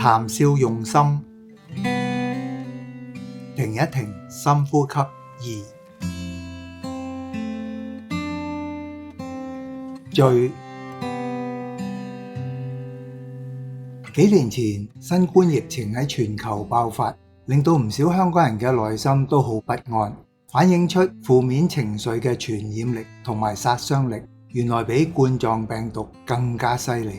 談笑用心，停一停，深呼吸2。罪。幾年前，新冠疫情喺全球爆發，令到唔少香港人嘅內心都好不安，反映出負面情緒嘅傳染力同埋殺傷力，原來比冠狀病毒更加犀利。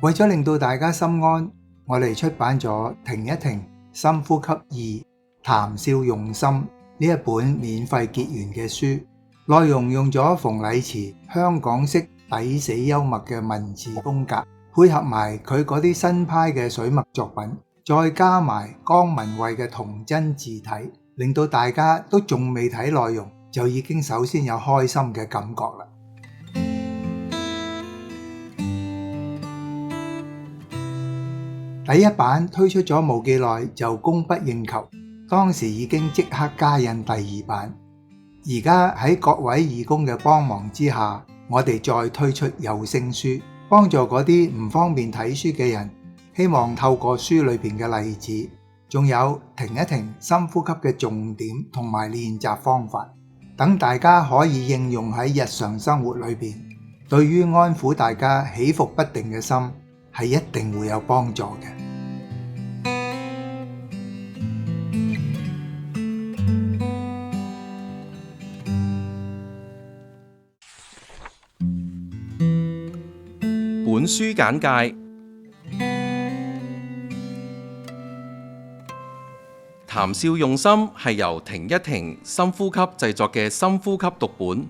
為咗令到大家心安，我哋出版咗《停一停，深呼吸2，談笑用心》呢一本免費結緣嘅書，內容用咗馮禮慈香港式抵死幽默嘅文字風格，配合埋佢嗰啲新派嘅水墨作品，再加埋江文慧嘅童真字體，令到大家都仲未睇內容就已經首先有開心嘅感覺啦。第一版推出咗冇幾耐就供不應求，當時已經即刻加印第二版。而家喺各位義工嘅幫忙之下，我哋再推出有聲書，幫助嗰啲唔方便睇書嘅人，希望透過書裏邊嘅例子，仲有停一停深呼吸嘅重點同埋練習方法，等大家可以應用喺日常生活裏邊，對於安撫大家起伏不定嘅心，係一定會有幫助嘅。本書簡介：談笑用心係由停一停深呼吸製作嘅深呼吸讀本。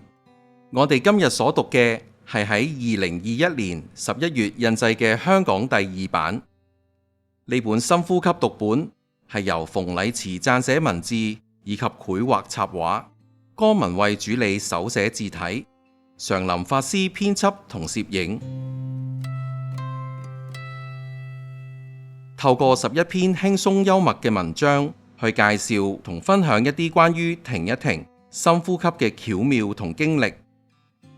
我哋今日所讀嘅係喺2021年11月印製嘅香港第2版。呢本深呼吸讀本係由馮禮慈撰寫文字以及繪畫插畫，江文慧主理手寫字體，常林法師編輯同攝影。透過11篇輕鬆幽默嘅文章，去介紹同分享一啲關於停一停、深呼吸嘅巧妙同經歷。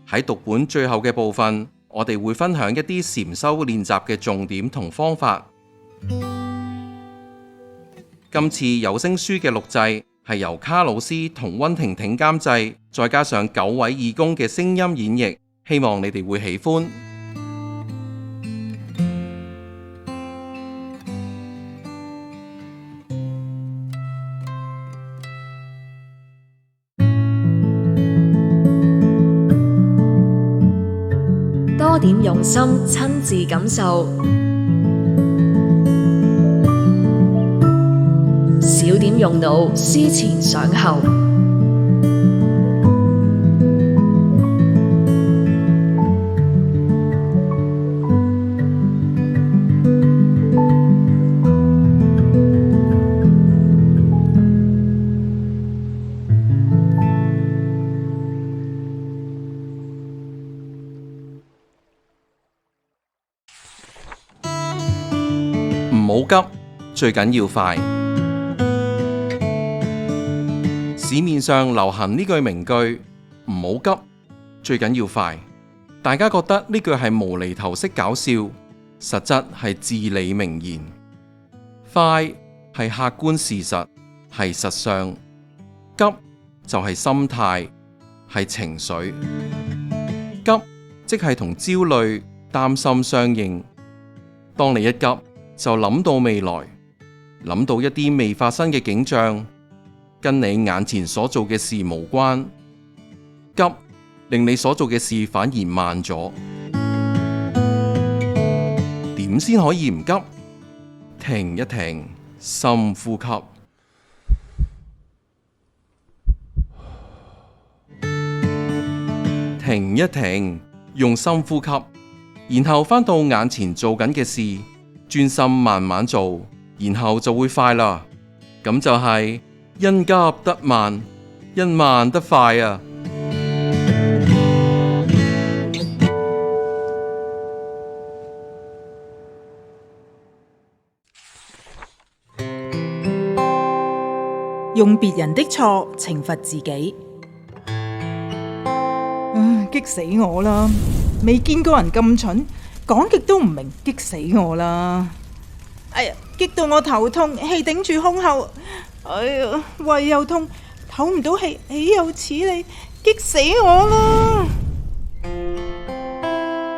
喺讀本最後嘅部分，我哋會分享一啲禪修練習嘅重點同方法。今次有聲書嘅錄製係由卡老師同溫婷婷監製，再加上9位義工嘅聲音演繹，希望你哋會喜歡。多點用心，親自感受；少點用腦，思前想後。唔好急，最緊要快。市面上流行呢句名句，唔好急，最緊要快。大家覺得呢句係無厘頭式搞笑，實質係至理名言。快係客觀事實，係實相；急就係心態，係情緒。急即係同焦慮、擔心相應。當你一急，就諗到未來，諗到一啲未發生嘅景象，跟你眼前所做嘅事無關。急令你所做嘅事反而慢咗。點先可以唔急？停一停，深呼吸。停一停，用深呼吸，然後返到眼前做緊嘅事，專心慢慢做，然後就會快啦。咁就係因急得慢，因慢得快啊！用別人的錯懲罰自己，激死我啦！未見過人咁蠢，講極都唔明，激死我啦！哎呀，激到我頭痛，氣頂住胸口，哎呀，胃又痛，唞唔到氣，豈有此理，激死我啦！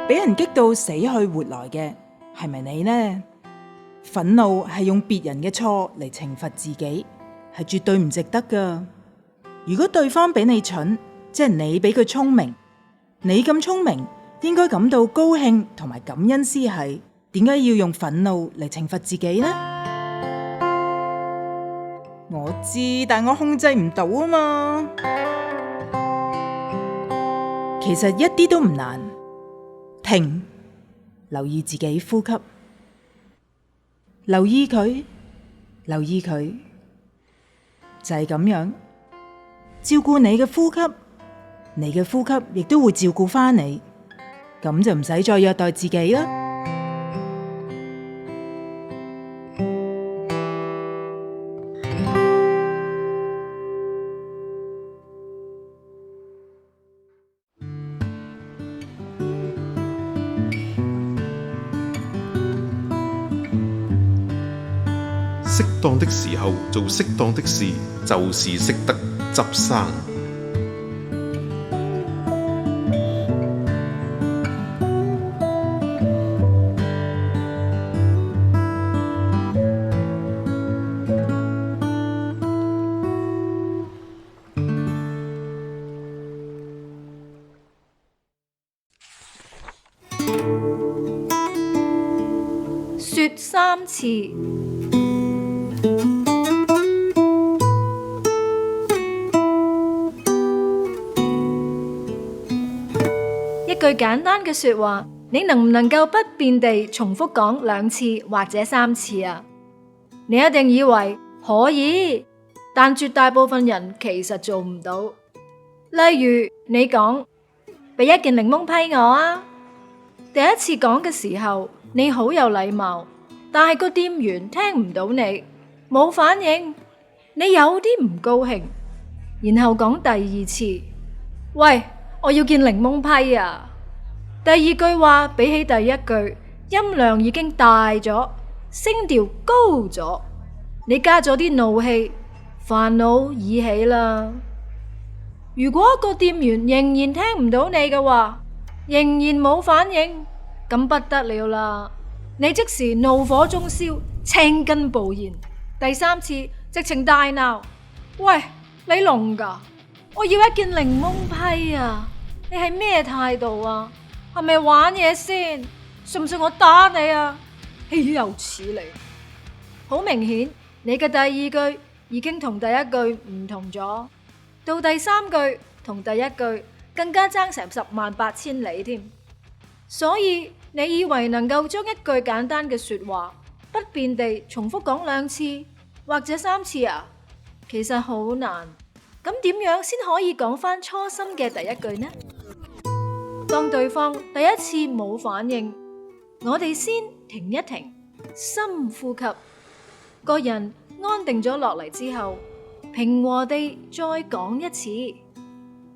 俾人激到死去活來嘅係咪你呢？憤怒係用別人嘅錯嚟懲罰自己，係絕對唔值得噶。如果對方比你蠢，即係你比佢聰明，你咁聰明應該感到高興同埋感恩先係，點解要用憤怒嚟懲罰自己呢？我知，但我控制唔到啊嘛。其實一啲都唔難，停，留意自己呼吸，留意佢，留意佢，就係咁樣照顧你嘅呼吸，你嘅呼吸亦都會照顧返你，咁就唔使再虐待自己啦。適當的時候做適當的事，就是識得執生。說三次。一句簡單嘅說話，你能唔能夠不變地重複講2次或者3次啊？你一定以為可以，但絕大部分人其實做唔到。例如你講，俾一件檸檬批我啊。第一次講嘅時候，你好有禮貌，但係個店員聽唔到你，冇反應，你有啲唔高興，然後講第2次，喂，我要件檸檬批啊。第二句話比起第一句，音量已經大咗，聲調高咗，你加咗啲怒氣，煩惱已起啦。如果個店員仍然聽唔到你嘅話，仍然冇反應，咁不得了啦，你即時怒火中燒，青筋暴現。第3次直情大鬧，喂，你聾㗎？我要一件檸檬批啊！你係咩態度啊？係咪玩嘢先？信唔信我打你啊？豈有此理！好明顯，你嘅第2句已經同第1句唔同咗，到第3句同第1句更加爭成10萬8千里添。所以你以為能夠將一句簡單嘅說話不變地重複講2次或者3次啊？其實好難。咁點樣先可以講返初心嘅第1句呢？當對方第1次冇反應，我哋先停一停，深呼吸，個人安定咗落嚟之後，平和地再講一次。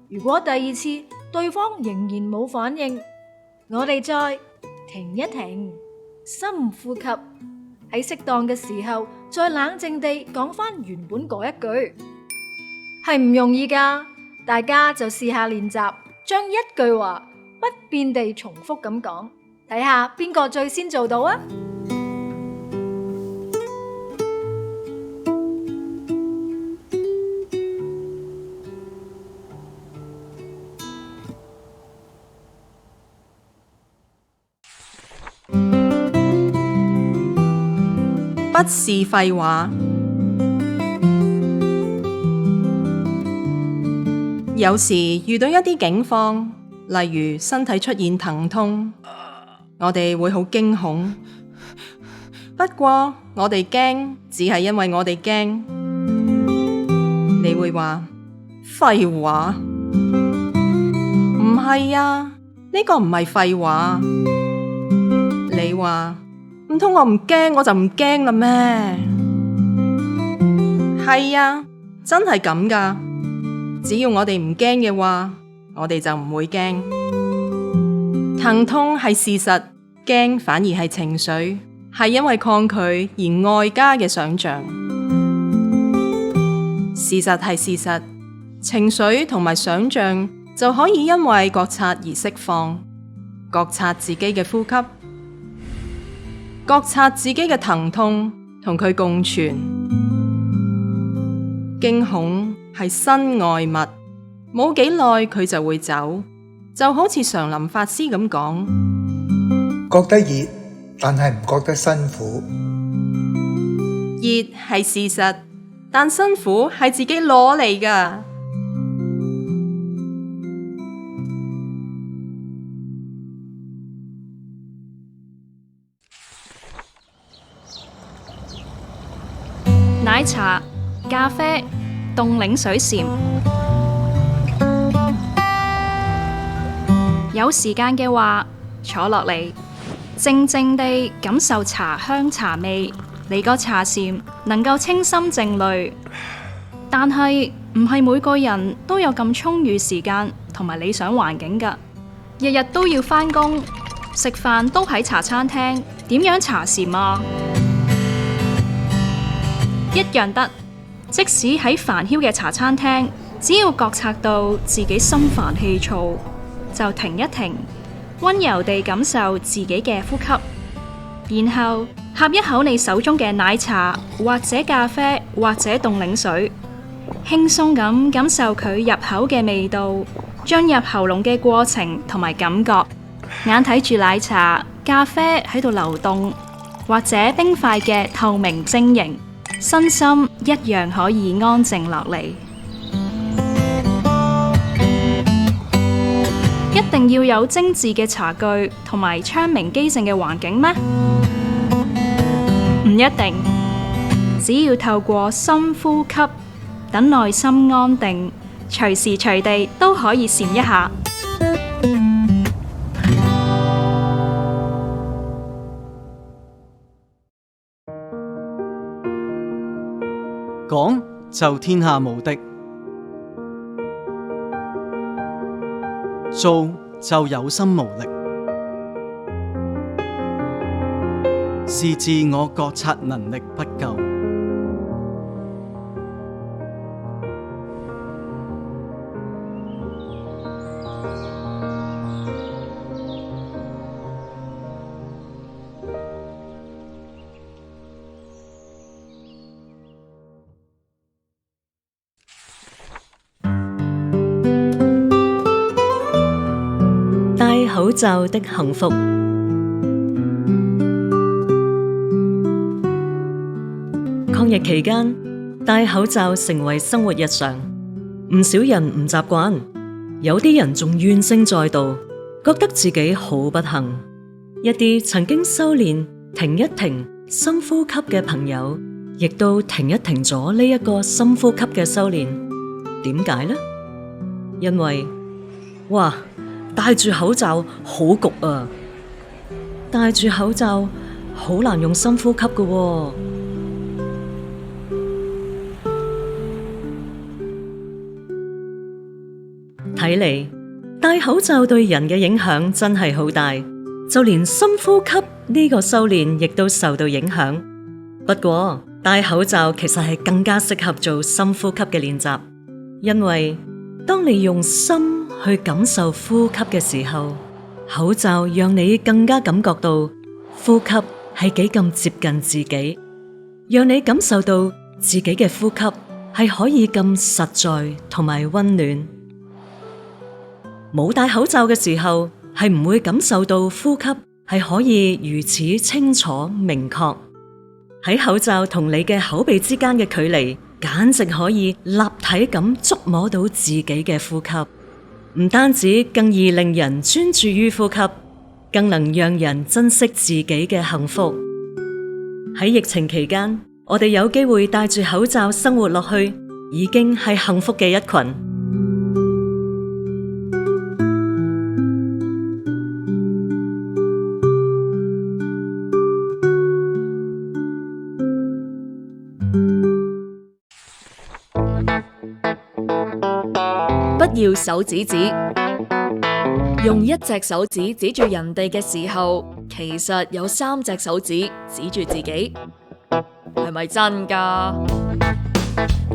如果第2次對方仍然冇反應，我哋再停一停，深呼吸，喺適當嘅時候再冷靜地講返原本嗰1句，係唔容易㗎。大家就試下練習，將1句話不變地重複咁講，睇下邊個最先做到啊！不是廢話。有時遇到一啲境況，例如身體出現疼痛，我哋會好驚恐。不過我哋驚，只係因為我哋驚。你會話廢話？唔係啊，呢個唔係廢話。你話唔通我唔驚我就唔驚啦咩？係啊，真係咁㗎。只要我哋唔驚嘅話，我哋就唔會驚。睇疼痛係事實，驚反而係情緒，係因為抗拒而外加嘅想象。事實係事實，情緒同埋想象就可以因為覺察而釋放。覺察自己嘅呼吸，覺察自己嘅疼痛，同佢共存。驚恐係身外物，冇幾耐佢就會走，就好似常林法師咁講：覺得熱，但係唔覺得辛苦。熱係事實，但辛苦係自己攞嚟㗎。奶茶、咖啡、凍檸水禪。有時間嘅話，坐落嚟，靜靜地感受茶香茶味，嚟個茶禪能夠清心靜慮。但係唔係每個人都有咁充裕時間同埋理想環境㗎，日日都要返工，食飯都喺茶餐廳，點樣茶禪啊？一樣得，即使喺煩囂嘅茶餐廳，只要覺察到自己心煩氣躁，就停一停，溫柔地感受自己嘅呼吸，然後呷一口你手中嘅奶茶或者咖啡或者凍檸水，輕鬆咁感受佢入口嘅味道，進入喉嚨嘅過程同埋感覺，眼睇住奶茶、咖啡喺度流動，或者冰塊嘅透明晶瑩，身心一樣可以安靜落嚟。一定要有精緻嘅茶具同埋窗明几淨嘅環境咩？唔一定，只要透過深呼吸，等內心安定，隨時隨地都可以禪一下。講就天下無敵，做就有心無力，是自我覺察能力不夠。戴口罩的幸福。抗疫期間，戴口罩成為生活日常，唔少人唔習慣，有啲人仲怨聲載道，覺得自己好不幸。一啲曾經修煉停一停、深呼吸嘅朋友，亦都停一停咗呢一個深呼吸嘅修煉。點解呢？因為戴住口罩好焗啊！戴住口罩好難用深呼吸㗎喎。睇嚟戴口罩對人嘅影響真係好大，就連深呼吸呢個修煉亦都受到影響。不過戴口罩其實係更加適合做深呼吸嘅練習，因為當你用心去感受呼吸嘅時候，口罩讓你更加感覺到呼吸係幾咁接近自己，讓你感受到自己嘅呼吸係可以咁實在同埋溫暖。冇戴口罩嘅時候，係唔會感受到呼吸係可以如此清楚明確。喺口罩同你嘅口鼻之間嘅距離，簡直可以立體咁觸摸到自己嘅呼吸。唔單止更易令人專注於呼吸，更能讓人珍惜自己嘅幸福。喺疫情期間，我哋有機會戴住口罩生活落去，已經係幸福嘅一群。不要手指指，用一隻手指指住人哋嘅時候，其實有3隻手指指住自己，係咪真㗎？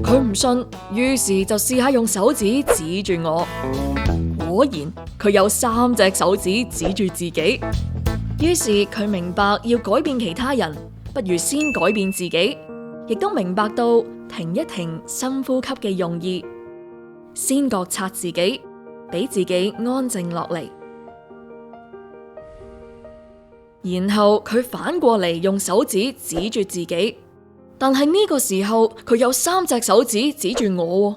佢唔信，於是就試下用手指指住我，果然佢有3隻手指指住自己。於是佢明白要改變其他人，不如先改變自己，亦都明白到停一停、深呼吸嘅用意，先覺察自己，俾自己安靜落嚟。然後佢反過嚟用手指指住自己，但係呢個時候佢有3隻手指指住我，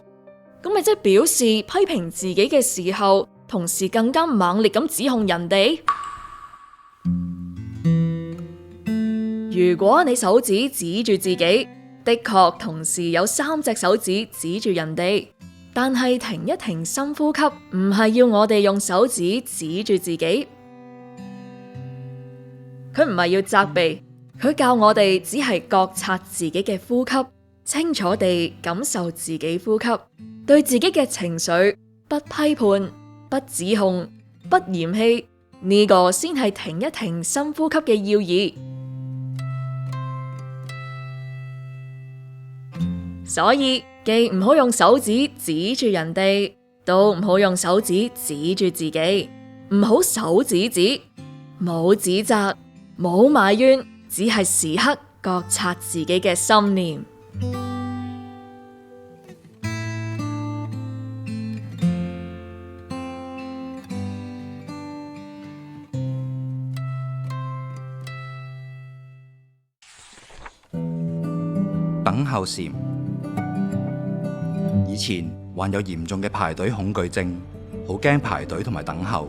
咁咪即係表示批評自己嘅時候，同時更加猛烈咁指控人哋。如果你手指指住自己，的確同時有3隻手指指住人哋，但係停一停，深呼吸，唔係要我哋用手指指住自己。佢唔係要責備，佢教我哋只係覺察自己嘅呼吸，清楚地感受自己呼吸，對自己嘅情緒不批判、不指控、不嫌棄，呢個先係停一停，深呼吸嘅要義。所以既唔好用手指指住人哋，都唔好用手指指住自己，唔好手指指，冇指責，冇埋怨，只係時刻覺察自己嘅心念。等候禪。以前患有嚴重嘅排隊恐懼症，好驚排隊同埋等候。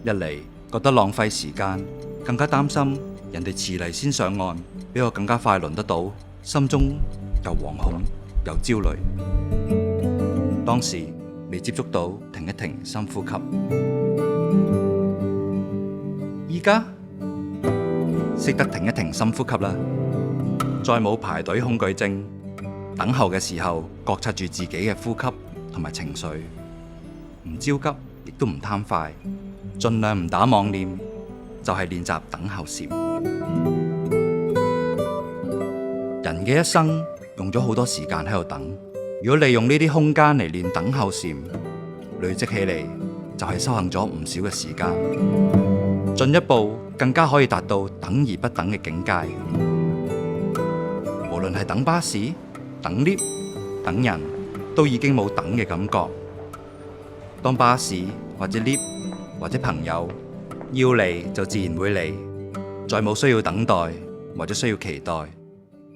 一嚟覺得浪費時間，更加擔心人哋遲嚟先上岸，比我更加快輪得到，心中又惶恐又焦慮。當時未接觸到停一停，深呼吸。依家識得停一停，深呼吸啦，再冇排隊恐懼症。等候嘅時候，覺察住自己嘅呼吸同埋情緒，唔焦急，亦都唔貪快，盡量唔打妄念，就係練習等候禪。人嘅一生用咗好多時間喺度等，如果利用呢啲空間嚟練等候禪，累積起嚟就係修行咗唔少嘅時間，進一步更加可以達到等而不等嘅境界。無論係等巴士、等 lift、等人，都已經冇等嘅感覺。當巴士或者 lift 或者朋友要嚟，就自然會嚟，再冇需要等待或者需要期待，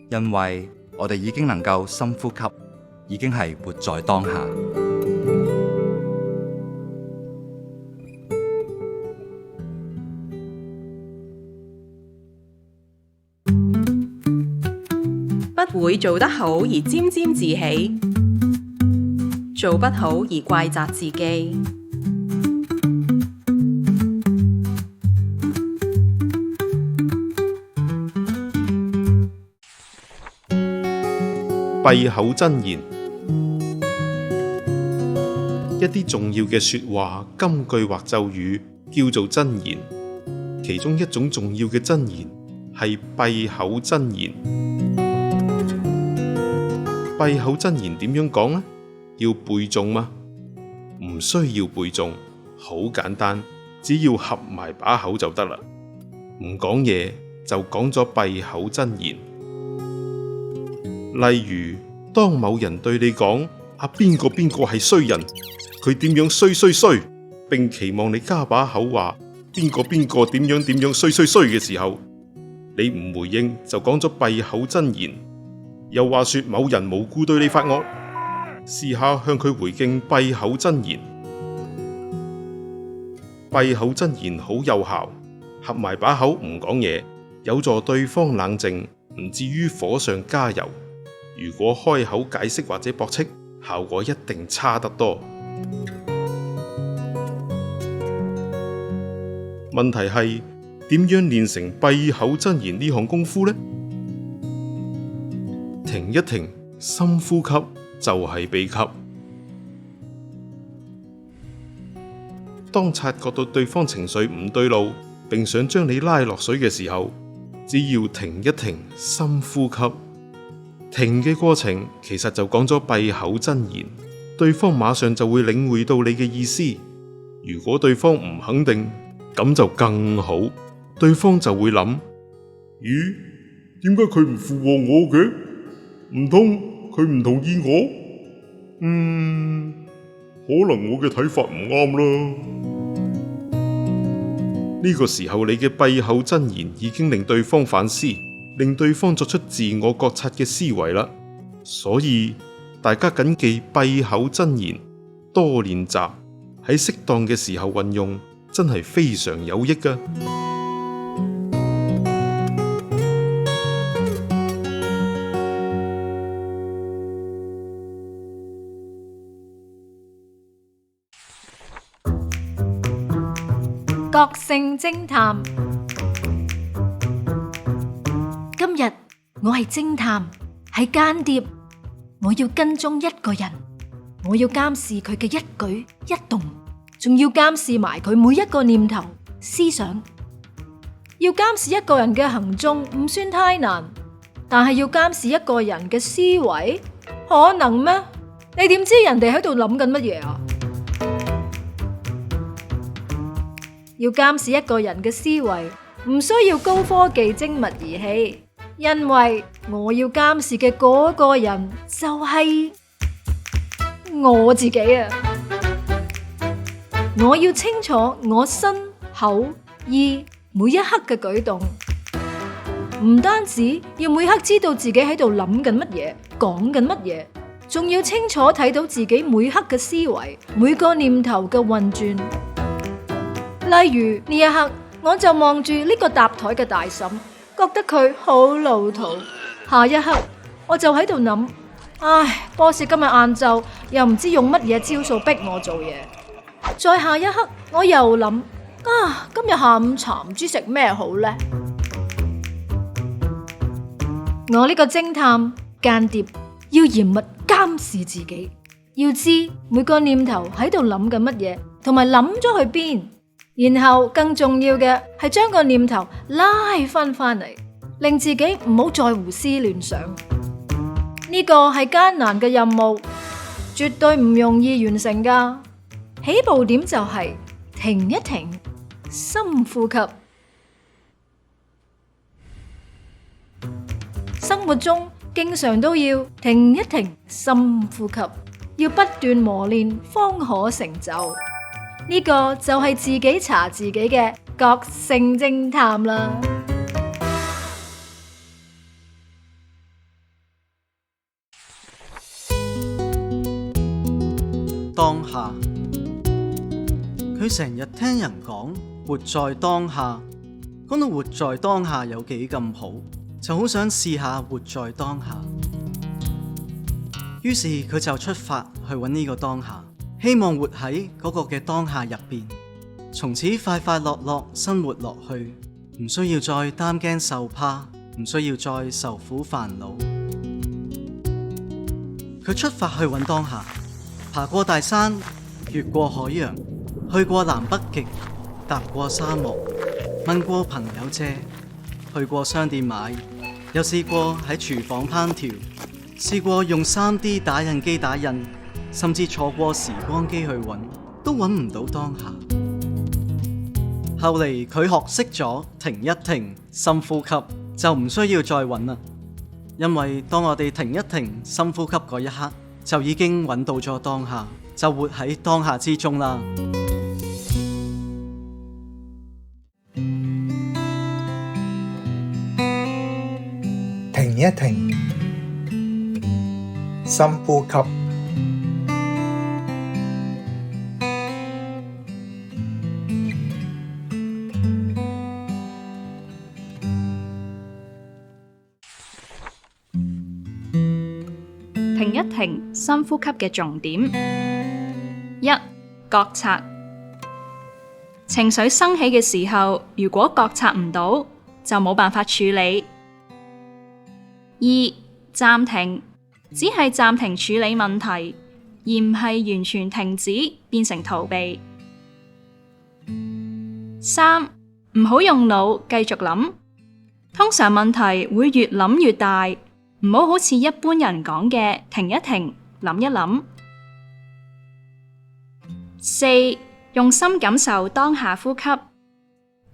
因為我哋已經能夠深呼吸，已經係活在當下。不會做得好而沾沾自喜，做不好而怪責自己。閉口真言，一啲重要嘅說話、金句或咒語叫做真言，其中一種重要嘅真言係閉口真言。閉口真言點樣講呢？要背誦嗎？唔需要背誦，好簡單，只要合埋把口就得啦。唔講嘢就講咗閉口真言。例如，當某人對你講邊個係衰人，佢點樣衰，並期望你加把口話邊個點樣衰嘅時候，你唔回應就講咗閉口真言。又話說某人無故對你發惡，試下向佢回敬閉口真言。閉口真言好有效，合埋把口唔講嘢，有助對方冷靜，唔至於火上加油。如果開口解釋或者駁斥，效果一定差得多。問題係點樣練成閉口真言呢項功夫呢？停一停，深呼吸就係秘笈。當察覺到對方情緒唔對路，並想將你拉落水嘅時候，只要停一停，深呼吸。停嘅過程其實就講咗閉口真言，對方馬上就會領會到你嘅意思。如果對方唔肯定，咁就更好，對方就會諗：咦，點解佢唔附和我嘅？唔通佢唔同意我？可能我嘅睇法唔啱啦。呢個時候你嘅閉口真言已經令對方反思，令對方作出自我覺察嘅思維啦。所以大家謹記閉口真言，多練習，喺適當嘅時候運用，真係非常有益㗎。覺性偵探，今日我係偵探，係間諜，我要跟蹤一個人，我要監視佢嘅一舉一動，仲要監視埋佢每一個念頭、思想。要監視一個人嘅行蹤唔算太難，但係要監視一個人嘅思維，可能咩？你點知人哋喺度諗緊乜嘢啊？要監視一個人嘅思維，唔需要高科技精密儀器，因為我要監視嘅嗰個人就係我自己啊！我要清楚我身口意每一刻嘅舉動，唔單止要每刻知道自己喺度諗緊乜嘢、講緊乜嘢，仲要清楚睇到自己每刻嘅思維、每個念頭嘅運轉。例如呢一刻，我就望住呢個搭台嘅大嬸，覺得佢好老土。下一刻，我就喺度諗，唉，boss今日晏晝又唔知用乜嘢招數逼我做嘢。再下一刻，我又諗，今日下午茶唔知食咩好呢？我呢個偵探間諜要嚴密監視自己，要知每個念頭喺度諗緊乜嘢，同埋諗咗去邊。然後更重要嘅係將個念頭拉翻嚟，令自己唔好再胡思亂想。呢個係艱難嘅任務，絕對唔容易完成噶。起步點就係停一停，深呼吸。生活中經常都要停一停，深呼吸，要不斷磨練方可成就。呢個就係自己查自己嘅覺性偵探啦。當下，佢成日聽人講活在當下，講到活在當下有幾咁好，就好想試下活在當下。於是佢就出發去揾呢個當下。希望活喺嗰個嘅當下入邊，從此快快樂樂生活落去，唔需要再擔驚受怕，唔需要再受苦煩惱。佢出發去揾當下，爬過大山，越過海洋，去過南北極，踏過沙漠，問過朋友借，去過商店買，又試過喺廚房烹調，試過用 3D 打印機打印，甚至坐過時光機去揾，都揾唔到當下。後嚟佢學識咗停一停，深呼吸，就唔需要再揾啦。因為當我哋停一停，深呼吸嗰一刻，就已經揾到咗當下，就活喺當下之中啦。停一停，深呼吸。停一停，深呼吸嘅重點：一、覺察。情緒生起嘅時候，如果覺察唔到，就冇辦法處理。二、暫停，只係暫停處理問題，而唔係完全停止變成逃避。3. 唔好用腦繼續諗，通常問題會越諗越大，唔好好似一般人講嘅停一停，諗一諗。4. 用心感受當下呼吸，咁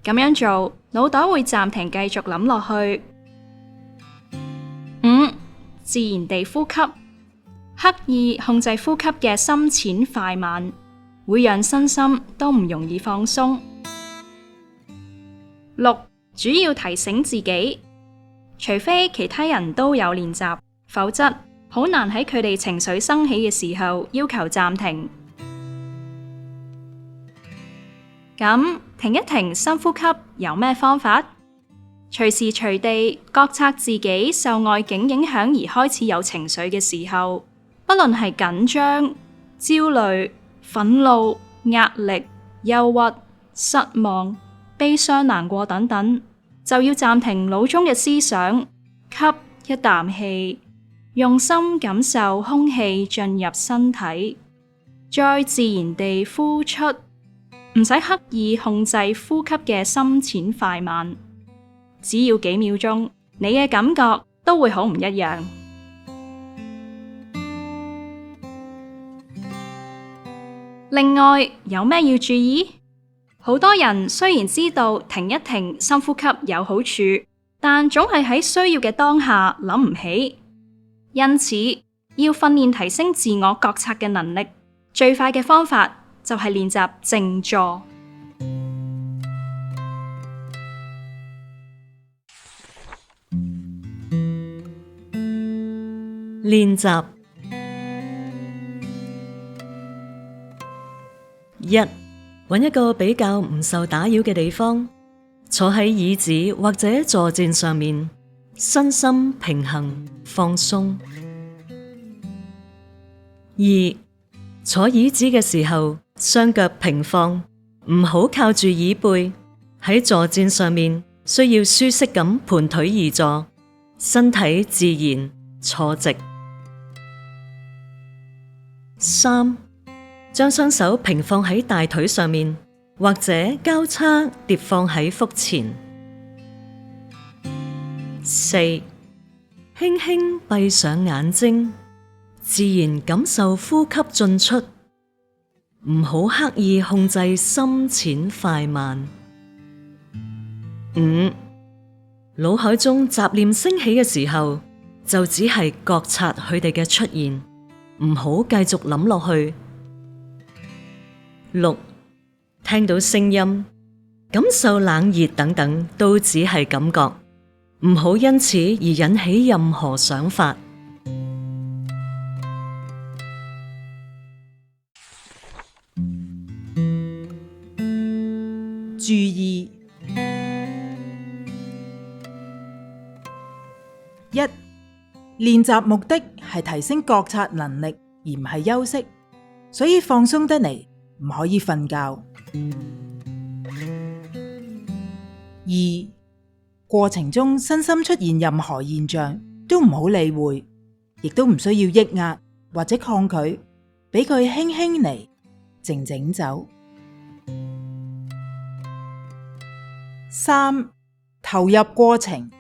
樣做，腦袋會暫停繼續諗落去。5. 自然地呼吸，刻意控制呼吸嘅深淺快慢，會讓身心都唔容易放鬆。6. 主要提醒自己，除非其他人都有練習，否則好難喺佢哋情緒升起嘅時候要求暫停。咁停一停，深呼吸有咩方法？隨時隨地覺察自己受外境影響而開始有情緒嘅時候，不論係緊張、焦慮、憤怒、壓力、憂鬱、失望、悲傷、難過等等，就要暫停腦中嘅思想，吸一啖氣，用心感受空氣進入身體，再自然地呼出，唔使刻意控制呼吸嘅深淺快慢，只要幾秒鐘，你嘅感覺都會好唔一樣。另外，有咩要注意？好多人雖然知道停一停，深呼吸有好處，但總係喺需要嘅當下諗唔起，因此要訓練提升自我覺察嘅能力，最快嘅方法就係練習靜坐。練習1，揾一個比較唔受打擾嘅地方，坐喺椅子或者坐墊上面，身心平衡放鬆。2，坐椅子嘅時候，雙腳平放，唔好靠住椅背。喺坐墊上面，需要舒適咁盤腿而坐，身體自然坐直。3，將雙手平放喺大腿上面，或者交叉疊放喺腹前。4，輕輕閉上眼睛，自然感受呼吸進出，唔好刻意控制深淺快慢。5，腦海中雜念升起嘅時候，就只係覺察佢哋嘅出現，唔好繼續諗落去。6，聽到聲音、感受冷熱等等，都只係感覺，唔好因此而引起任何想法。注意：1. 練習目的係提升覺察能力，而唔係休息，所以放鬆得嚟，唔可以瞓覺。2. 過程中身心出現任何現象，都唔好理會，亦都唔需要抑壓或者抗拒，俾佢輕輕嚟，靜靜走。3. 投入過程，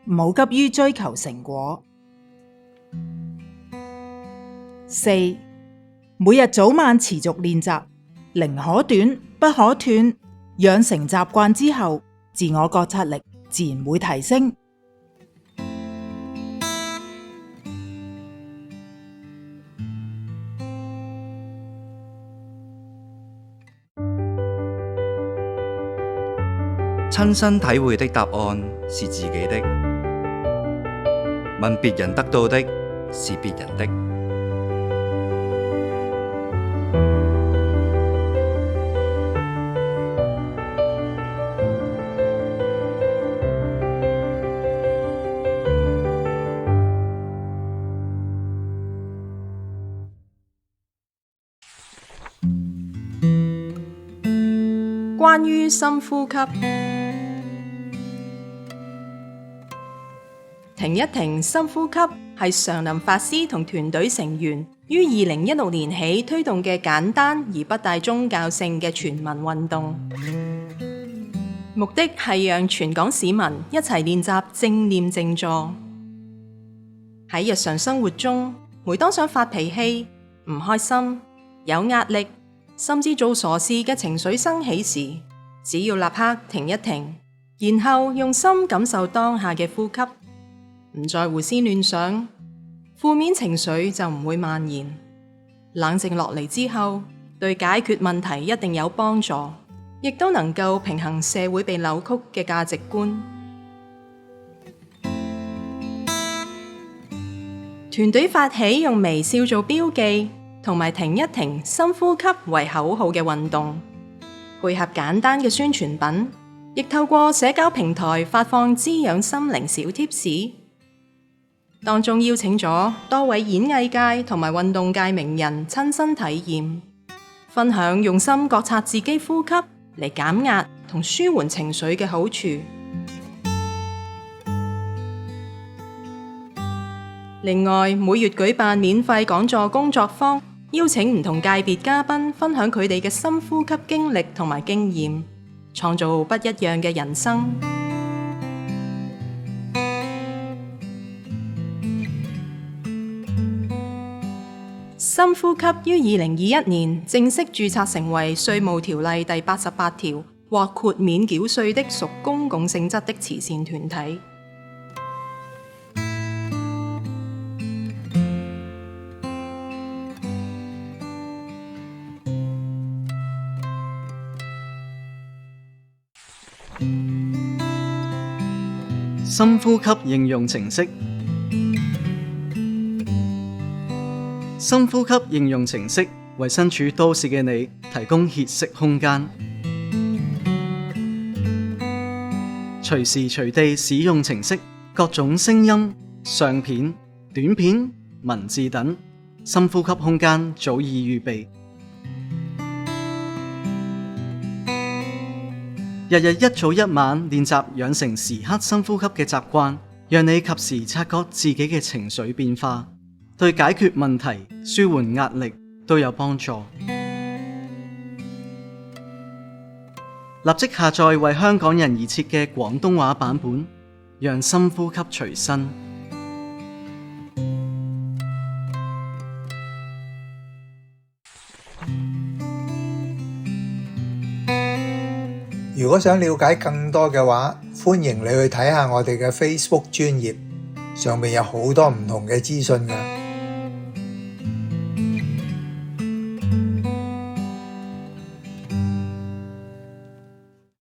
唔好急於追求成果。4. 每日早晚持續練習，寧可短不可斷，養成習慣之後，自我覺察力自然會提升。親身體會的答案是自己的，問別人得到的是別人的。關於深呼吸，停一停，深呼吸係常林法師同團隊成員於2016年起推動嘅簡單而不帶宗教性嘅全民運動。目的係讓全港市民一齊練習正念靜坐。喺日常生活中，每當想發脾氣、唔開心、有壓力，甚至做傻事嘅情緒生起時，只要立刻停一停，然後用心感受當下嘅呼吸，唔再胡思亂想，負面情緒就唔會蔓延。冷靜落嚟之後，對解決問題一定有幫助，亦都能夠平衡社會被扭曲嘅價值觀。團隊發起用微笑做標記，同埋停一停、深呼吸為口號嘅運動，配合簡單嘅宣傳品，亦透過社交平台發放滋養心靈小貼士。當中邀請咗多位演藝界同埋運動界名人親身體驗，分享用心覺察自己呼吸嚟減壓同舒緩情緒嘅好處。另外，每月舉辦免費講座工作坊，邀請唔同界別嘉賓分享佢哋嘅深呼吸經歷同埋經驗，創造不一樣嘅人生。深呼吸於2021年正式註冊成為稅務條例第88條或豁免繳稅的屬公共性質的慈善團體。深呼吸應用程式。深呼吸應用程式為身處都市嘅你提供歇息空間，隨時隨地使用程式，各種聲音、相片、短片、文字等深呼吸空間早已預備。日日一早一晚練習，養成時刻深呼吸嘅習慣，讓你及時察覺自己嘅情緒變化，對解決問題、舒緩壓力都有幫助。立即下載為香港人而設嘅廣東話版本，讓深呼吸隨身。如果想了解更多嘅話，歡迎你去睇下我哋嘅 Facebook 專頁，上面有好多唔同嘅資訊㗎。